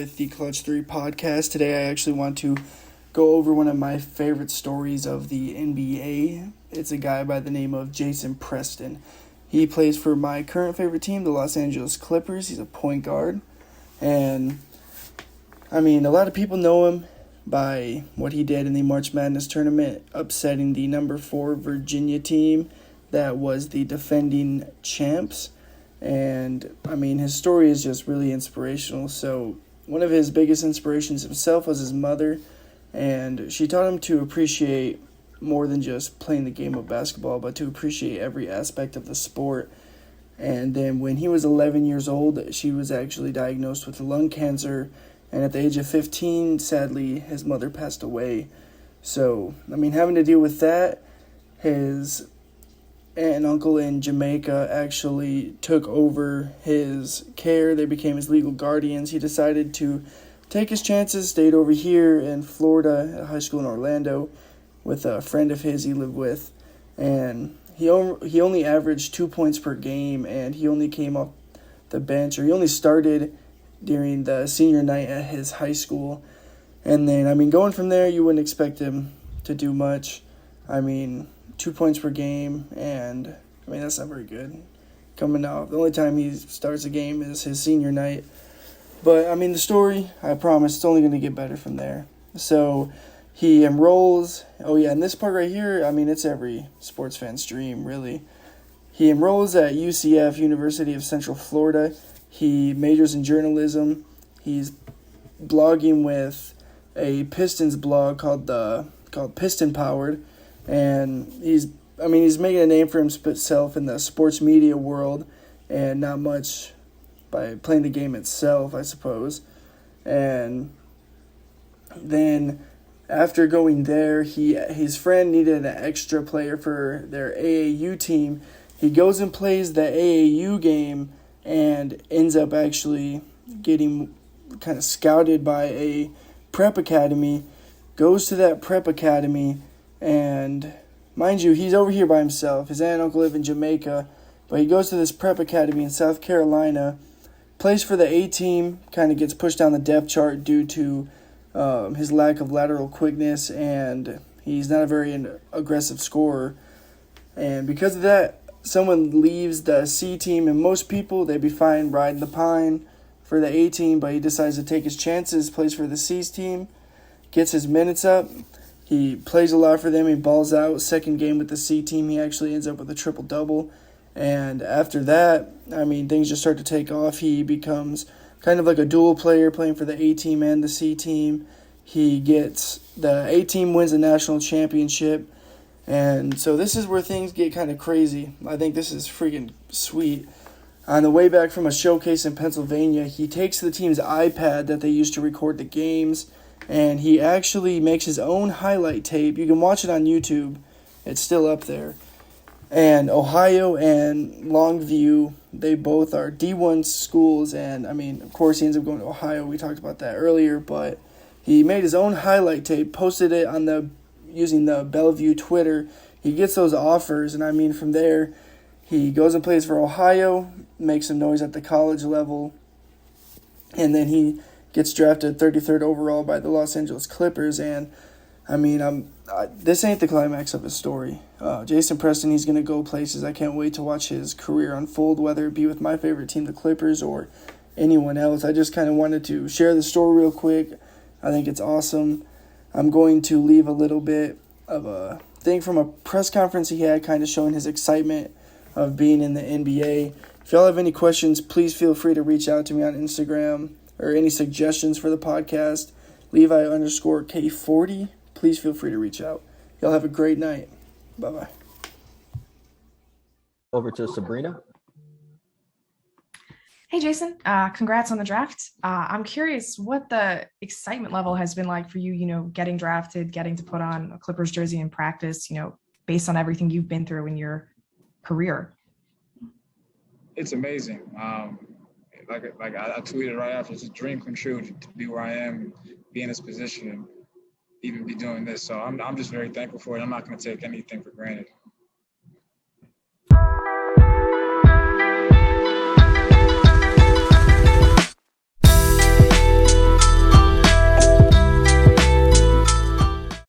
with the Clutch 3 podcast. Today I actually want to go over one of my favorite stories of the NBA. It's a guy by the name of Jason Preston. He plays for my current favorite team, the Los Angeles Clippers. He's a point guard. And, a lot of people know him by what he did in the March Madness tournament, upsetting the number 4 Virginia team that was the defending champs. And, his story is just really inspirational. So, one of his biggest inspirations himself was his mother, and she taught him to appreciate more than just playing the game of basketball, but to appreciate every aspect of the sport. And then when he was 11 years old, she was actually diagnosed with lung cancer, and at the age of 15, sadly, his mother passed away. So, having to deal with that, his aunt and uncle in Jamaica actually took over his care. They became his legal guardians. He decided to take his chances, stayed over here in Florida at a high school in Orlando with a friend of his he lived with. And he only averaged 2 points per game, and he only came off the bench, or he only started during the senior night at his high school. And then, going from there, you wouldn't expect him to do much. 2 points per game, and that's not very good. Coming out, the only time he starts a game is his senior night. But the story, I promise, it's only going to get better from there. So he enrolls. Oh yeah, and this part right here, it's every sports fan's dream, really. He enrolls at UCF, University of Central Florida. He majors in journalism. He's blogging with a Pistons blog called Piston Powered. And he's making a name for himself in the sports media world, and not much by playing the game itself, I suppose. And then after going there, his friend needed an extra player for their AAU team. He goes and plays the AAU game and ends up actually getting kind of scouted by a prep academy, goes to that prep academy. And mind you, he's over here by himself. His aunt and uncle live in Jamaica, but he goes to this prep academy in South Carolina, plays for the A team, kind of gets pushed down the depth chart due to his lack of lateral quickness, and he's not a very aggressive scorer. And because of that, someone leaves the C team, and most people, they'd be fine riding the pine for the A team, but he decides to take his chances, plays for the C team, gets his minutes up. He plays a lot for them. He balls out. Second game with the C team, he actually ends up with a triple-double. And after that, things just start to take off. He becomes kind of like a dual player, playing for the A team and the C team. The A team wins the national championship. And so this is where things get kind of crazy. I think this is freaking sweet. On the way back from a showcase in Pennsylvania, he takes the team's iPad that they used to record the games, and he actually makes his own highlight tape. You can watch it on YouTube. It's still up there. And Ohio and Longview, they both are D1 schools. And, of course, he ends up going to Ohio. We talked about that earlier. But he made his own highlight tape, posted it using the Bellevue Twitter. He gets those offers. And, from there, he goes and plays for Ohio, makes some noise at the college level. And then he gets drafted 33rd overall by the Los Angeles Clippers, and this ain't the climax of his story. Jason Preston, he's going to go places. I can't wait to watch his career unfold, whether it be with my favorite team, the Clippers, or anyone else. I just kind of wanted to share the story real quick. I think it's awesome. I'm going to leave a little bit of a thing from a press conference he had, kind of showing his excitement of being in the NBA. If y'all have any questions, please feel free to reach out to me on Instagram, or any suggestions for the podcast, Levi_K40, please feel free to reach out. Y'all have a great night. Bye-bye. Over to Sabrina. Hey, Jason. Congrats on the draft. I'm curious what the excitement level has been like for you, getting drafted, getting to put on a Clippers jersey in practice, based on everything you've been through in your career. It's amazing. Like I tweeted right after, it's a dream come true to be where I am, be in this position, and even be doing this. So I'm just very thankful for it. I'm not going to take anything for granted.